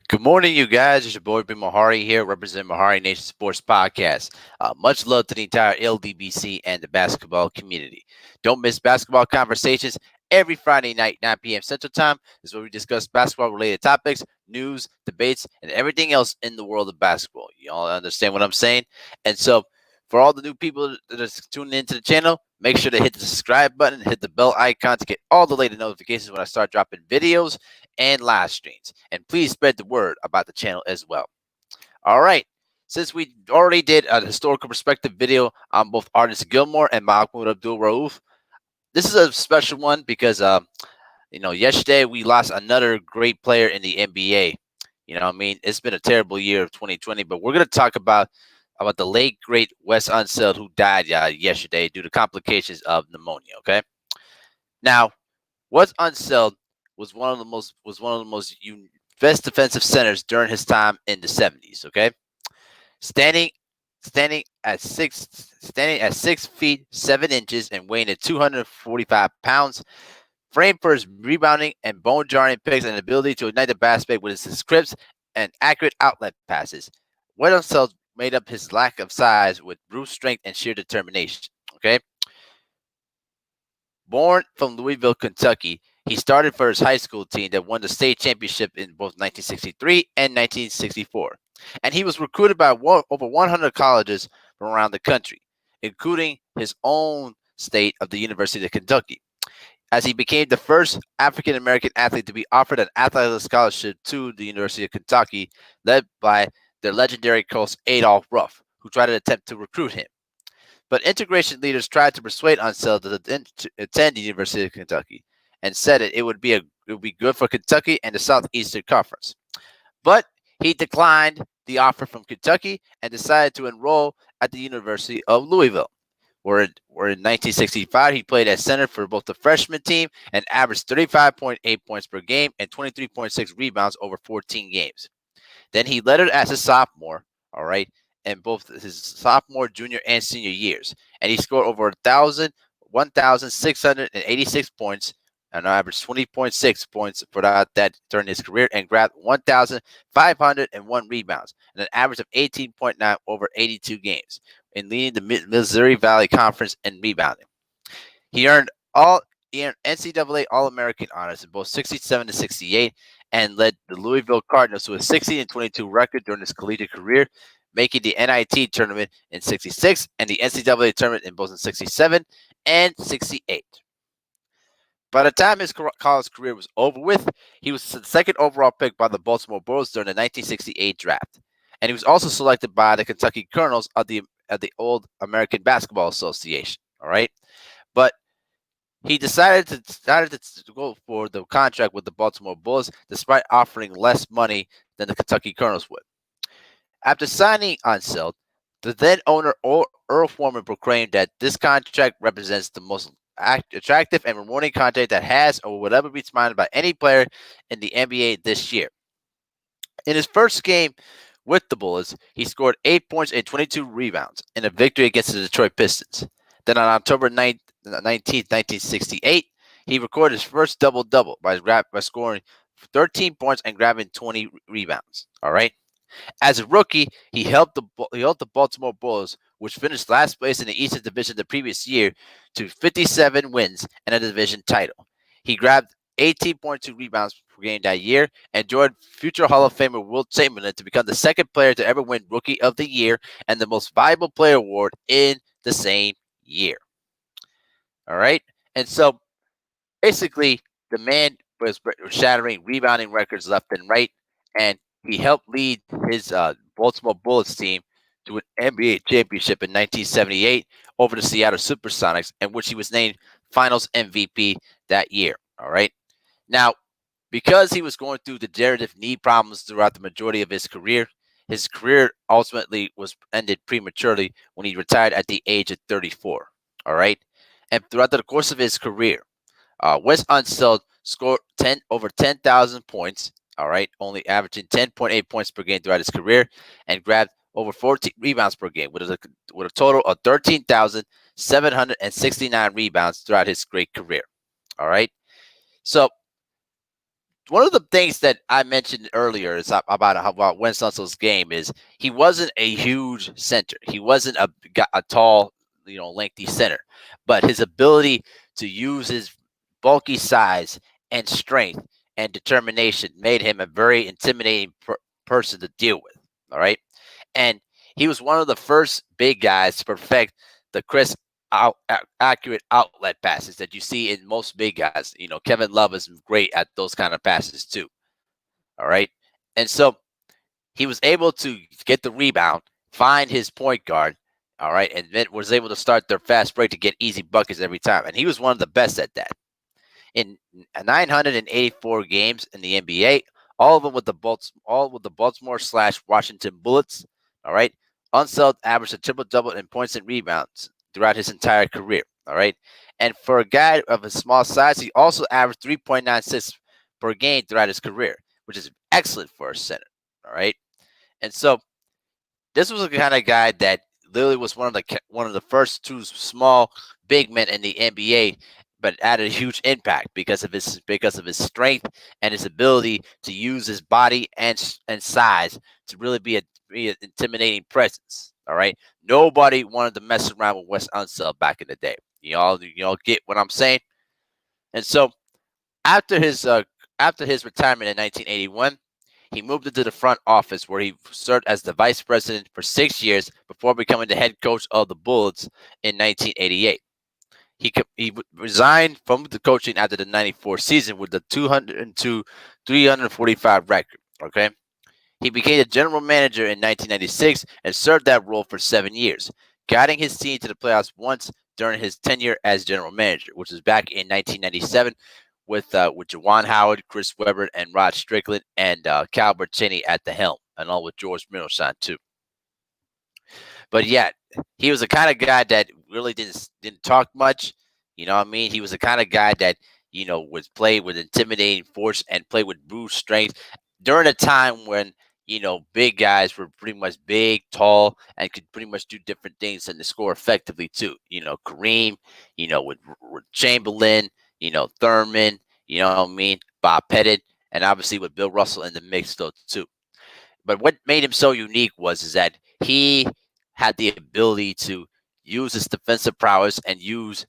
Good morning, you guys. It's your boy B Mahari here, representing Mahari Nation Sports Podcast. Much love to the entire LDBC and the basketball community. Don't miss basketball conversations every Friday night, 9 p.m. Central Time. This is where we discuss basketball-related topics, news, debates, and everything else in the world of basketball. You all understand what I'm saying? And so, for all the new people that are tuning into the channel, make sure to hit the subscribe button, hit the bell icon to get all the latest notifications when I start dropping videos and live streams. And please spread the word about the channel as well. All right. Since we already did a historical perspective video on both Artis Gilmore and Mahmoud Abdul Rauf, this is a special one because yesterday we lost another great player in the NBA. It's been a terrible year of 2020, but we're going to talk about the late great Wes Unseld, who died yesterday due to complications of pneumonia. Okay. Now, Wes Unseld was one of the most best defensive centers during his time in the 70s. Okay, standing standing at 6 feet 7 inches and weighing at 245 pounds, framed for his rebounding and bone jarring picks and ability to ignite the basket with his crisp and accurate outlet passes. Wes Unseld made up his lack of size with brute strength and sheer determination. Okay. Born from Louisville, Kentucky, he started for his high school team that won the state championship in both 1963 and 1964. And he was recruited by over 100 colleges from around the country, including his own state of the University of Kentucky, as he became the first African American athlete to be offered an athletic scholarship to the University of Kentucky, led by their legendary coach Adolph Ruff, who tried to attempt to recruit him. But integration leaders tried to persuade Unseld to attend the University of Kentucky, and said it would be good for Kentucky and the Southeastern Conference. But he declined the offer from Kentucky and decided to enroll at the University of Louisville, where in 1965 he played at center for both the freshman team and averaged 35.8 points per game and 23.6 rebounds over 14 games. Then he led it as a sophomore, all right, in both his sophomore, junior, and senior years. And he scored over 1,686 points and averaged 20.6 points for that during his career, and grabbed 1,501 rebounds and an average of 18.9 over 82 games, in leading the Missouri Valley Conference in rebounding. He earned NCAA All-American honors in both 67 and 68, and led the Louisville Cardinals to a 60-22 record during his collegiate career, making the NIT tournament in 66 and the NCAA tournament in both in 67 and 68. By the time his college career was over with, he was the second overall pick by the Baltimore Bullets during the 1968 draft, and he was also selected by the Kentucky Colonels of the old American Basketball Association. All right, but he decided to go for the contract with the Baltimore Bullets, despite offering less money than the Kentucky Colonels would. After signing Unseld, the then owner Earl Foreman proclaimed that this contract represents the most attractive and rewarding contract that has or will ever be signed by any player in the NBA this year. In his first game with the Bullets, he scored 8 points and 22 rebounds in a victory against the Detroit Pistons. Then on October 19th, 1968, he recorded his first double-double by scoring 13 points and grabbing 20 rebounds. All right. As a rookie, he helped the Baltimore Bullets, which finished last place in the Eastern Division the previous year, to 57 wins and a division title. He grabbed 18.2 rebounds per game that year and joined future Hall of Famer Wilt Chamberlain to become the second player to ever win Rookie of the Year and the Most Valuable Player award in the same year. All right, and so basically, the man was shattering rebounding records left and right, and he helped lead his Baltimore Bullets team to an NBA championship in 1978 over the Seattle Supersonics, in which he was named Finals MVP that year. All right. Now, because he was going through degenerative knee problems throughout the majority of his career ultimately was ended prematurely when he retired at the age of 34. All right. And throughout the course of his career, Wes Unseld scored over 10,000 points, all right, only averaging 10.8 points per game throughout his career, and grabbed over 14 rebounds per game with a total of 13,769 rebounds throughout his great career. All right. So one of the things that I mentioned earlier is about Wes Unsel's game is he wasn't a huge center. He wasn't a tall, lengthy center, but his ability to use his bulky size and strength and determination made him a very intimidating person to deal with. All right, and he was one of the first big guys to perfect the crisp, accurate outlet passes that you see in most big guys. Kevin Love is great at those kind of passes too. All right, and so he was able to get the rebound, find his point guard. All right, and then was able to start their fast break to get easy buckets every time, and he was one of the best at that. In 984 games in the NBA, all of them with the Baltimore slash Washington Bullets. All right, Unseld averaged a triple double in points and rebounds throughout his entire career. All right, and for a guy of a small size, he also averaged 3.96 per game throughout his career, which is excellent for a center. All right, and so this was the kind of guy that literally was one of the first two small big men in the NBA, but added a huge impact because of his strength and his ability to use his body and size to really be an intimidating presence. All right, nobody wanted to mess around with Wes Unseld back in the day. You all get what I'm saying. And so after his uh, after his retirement in 1981, he moved into the front office where he served as the vice president for 6 years before becoming the head coach of the Bullets in 1988. He resigned from the coaching after the 94 season with the 202 345 record. Okay. He became the general manager in 1996 and served that role for 7 years, guiding his team to the playoffs once during his tenure as general manager, which was back in 1997 with Jawan Howard, Chris Webber, and Rod Strickland, and Cal Bertini at the helm, along with George Middleton too. But yeah, he was the kind of guy that really didn't talk much. You know what I mean? He was the kind of guy that was play with intimidating force and play with brute strength during a time when big guys were pretty much big, tall, and could pretty much do different things and to score effectively too. Kareem, with Chamberlain, Thurman, you know what I mean, Bob Pettit, and obviously with Bill Russell in the mix though too. But what made him so unique is that he had the ability to use his defensive prowess and use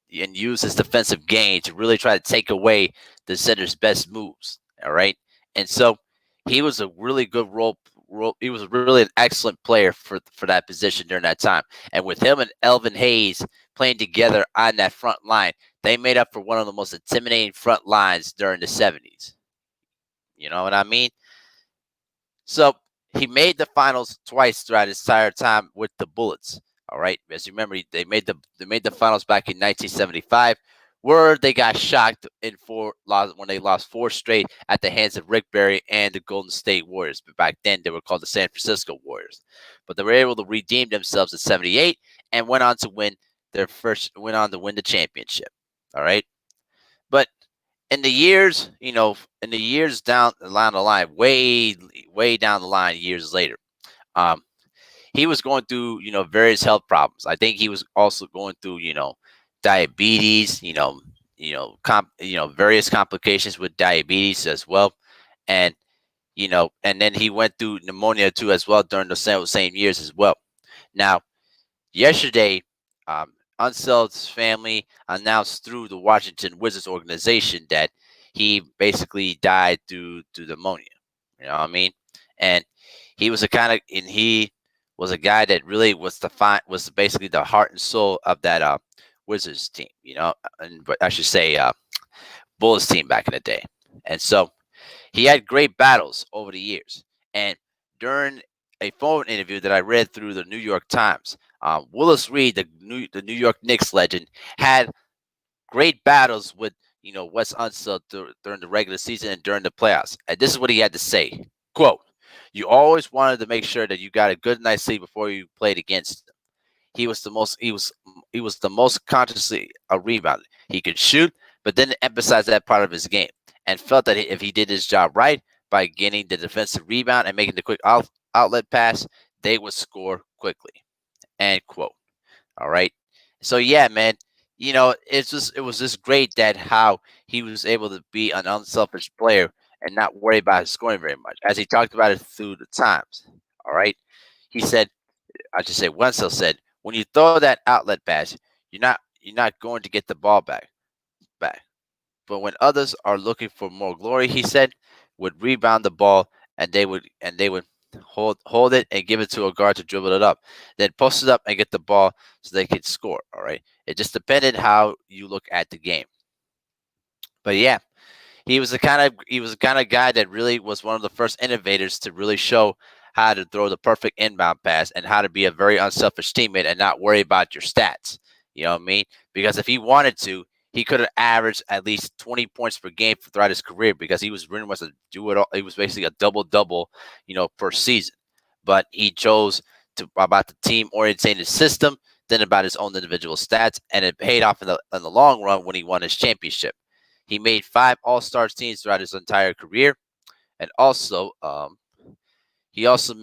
his defensive game to really try to take away the center's best moves. All right, and so he was a really good role. He was really an excellent player for that position during that time. And with him and Elvin Hayes playing together on that front line, they made up for one of the most intimidating front lines during the 70s. You know what I mean? So he made the finals twice throughout his entire time with the Bullets. All right, as you remember, they made the finals back in 1975, where they got shocked when they lost four straight at the hands of Rick Barry and the Golden State Warriors. But back then they were called the San Francisco Warriors. But they were able to redeem themselves in '78 and went on to win the championship. All right, but in the years down the line, way down the line, years later, um, he was going through, various health problems. I think he was also going through, diabetes, various complications with diabetes as well, and and then he went through pneumonia too as well during the same years as well. Now, yesterday, um, Unseld's family announced through the Washington Wizards organization that he basically died due to pneumonia. You know what I mean? And he was a guy that really was basically the heart and soul of that Wizards team. But I should say Bulls team back in the day. And so he had great battles over the years. And during a phone interview that I read through the New York Times, Willis Reed, the New York Knicks legend, had great battles with Wes Unseld during the regular season and during the playoffs. And this is what he had to say: "Quote: You always wanted to make sure that you got a good night's sleep before you played against him. He was the most consciously a rebounder. He could shoot, but didn't emphasize that part of his game, and felt that if he did his job right by getting the defensive rebound and making the quick outlet pass, they would score quickly." End quote. All right. So yeah, man, it was just great that how he was able to be an unselfish player and not worry about his scoring very much, as he talked about it through the times. All right, he said, I should say, Wenzel said, when you throw that outlet pass, you're not going to get the ball back. But when others are looking for more glory, he said, would rebound the ball, and they would hold it and give it to a guard to dribble it up, then post it up and get the ball so they could score. All right, it just depended how you look at the game. But yeah, he was the kind of guy that really was one of the first innovators to really show how to throw the perfect inbound pass and how to be a very unselfish teammate and not worry about your stats. You know what I mean? Because if he wanted to, he could have averaged at least 20 points per game throughout his career because he was pretty much a do it all. He was basically a double double, per season. But he chose to about the team oriented system than about his own individual stats, and it paid off in the long run when he won his championship. He made 5 All-Star teams throughout his entire career, and also he also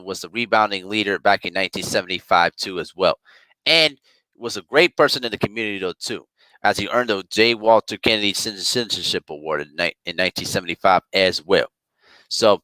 was the rebounding leader back in 1975 too as well, and was a great person in the community though too, as he earned the J. Walter Kennedy Citizenship Award in 1975 as well. So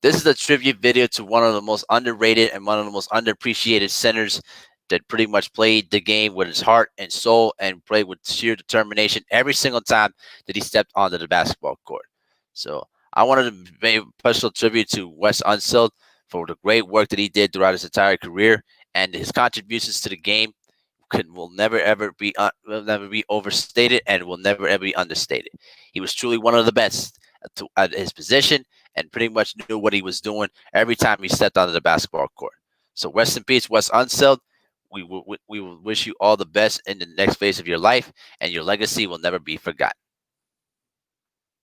this is a tribute video to one of the most underrated and one of the most underappreciated centers that pretty much played the game with his heart and soul and played with sheer determination every single time that he stepped onto the basketball court. So I wanted to pay a special tribute to Wes Unseld for the great work that he did throughout his entire career, and his contributions to the game will never be overstated and will never ever be understated. He was truly one of the best at his position and pretty much knew what he was doing every time he stepped onto the basketball court. So rest in peace, Wes Unseld. We will wish you all the best in the next phase of your life, and your legacy will never be forgotten.